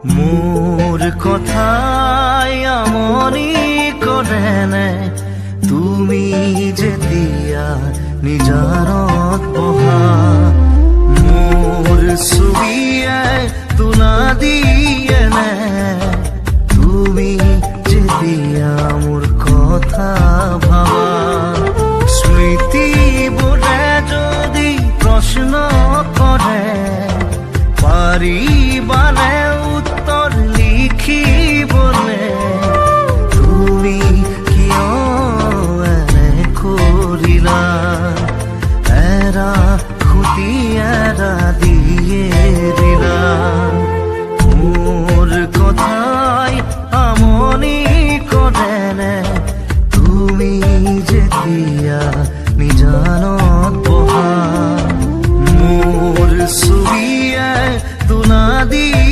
মোর কথাই আমনি কৰে নে তুমি যেতিয়া নিজানত বহা মোর ছবিয়ে তুলা দিয়ে নে তুমি যেতিয়া মোৰ কথা ভাবা স্মৃতিবোৰে যদি প্ৰশ্ন কৰে পাৰিবানে উত্তৰ লিখিবলে তুমি কিয় এনে কৰিলা এৰা খুটি এৰা দিয়ে দিলা মোৰ কথাই আমনি কৰে নে তুমি যেতিয়া নিজানত বহা মোর ছবিয়ে তুলা দিয়ে